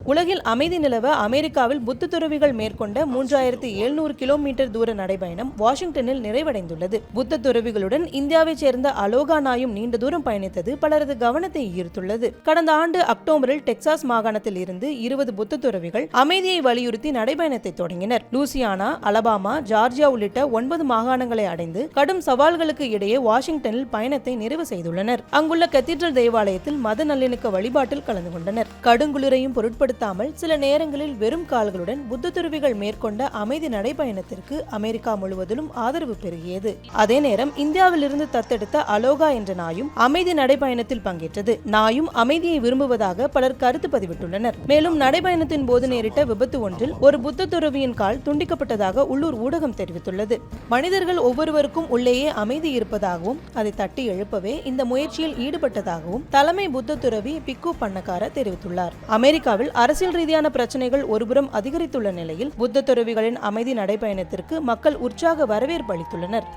உலகில் அமைதி நிலவ அமெரிக்காவில் புத்த துறவிகள் மேற்கொண்ட 3700 கிலோமீட்டர் தூர நடைபயணம் வாஷிங்டனில் நிறைவடைந்துள்ளது. புத்த துறவிகளுடன் இந்தியாவைச் சேர்ந்த அலோகா நாயும் நீண்ட தூரம் பயணித்தது பலரது கவனத்தை ஈர்த்துள்ளது. கடந்த ஆண்டு அக்டோபரில் டெக்சாஸ் மாகாணத்தில் இருந்து 20 புத்த துறவிகள் அமைதியை வலியுறுத்தி நடைபயணத்தை தொடங்கினர். லூசியானா, அலபாமா, ஜார்ஜியா உள்ளிட்ட 9 மாகாணங்களை அடைந்து கடும் சவால்களுக்கு இடையே வாஷிங்டனில் பயணத்தை நிறைவு செய்துள்ளனர். அங்குள்ள கத்தீட்ரல் தேவாலயத்தில் மத நல்லிணக்க வழிபாட்டில் கலந்து கொண்டனர். கடுங்குளிரையும் பொருட்படுத்தாமல் சில நேரங்களில் வெறும் கால்களுடன் புத்த துறவிகள் மேற்கொண்ட அமைதி நடைபயணத்திற்கு அமெரிக்கா முழுவதிலும் ஆதரவு பெருகியது. அதே நேரம் இந்தியாவிலிருந்து தத்தெடுத்த அலோகா என்ற நாயும் அமைதி நடைபயணத்தில் பங்கேற்றது. நாயும் அமைதியை விரும்புவதாக பலர் கருத்து பதிவிட்டுள்ளனர். மேலும் நடைபயணத்தின் போது நேரிட்ட விபத்து ஒன்றில் ஒரு புத்த துறவியின் கால் துண்டிக்கப்பட்டதாக உள்ளூர் ஊடகம் தெரிவித்துள்ளது. மனிதர்கள் ஒவ்வொருவருக்கும் உள்ளேயே அமைதி இருப்பதாகவும் அதை தட்டி எழுப்பவே இந்த முயற்சியில் ஈடுபட்டதாகவும் தலைமை புத்த துறவி பிக்கு பண்ணக்கார தெரிவித்துள்ளார். அமெரிக்காவில் அரசியல் ரீதியான பிரச்சனைகள் ஒருபுறம் அதிகரித்துள்ள நிலையில் புத்த துறவிகளின் அமைதி நடைபயணத்திற்கு மக்கள் உற்சாக வரவேற்பு அளித்துள்ளனர்.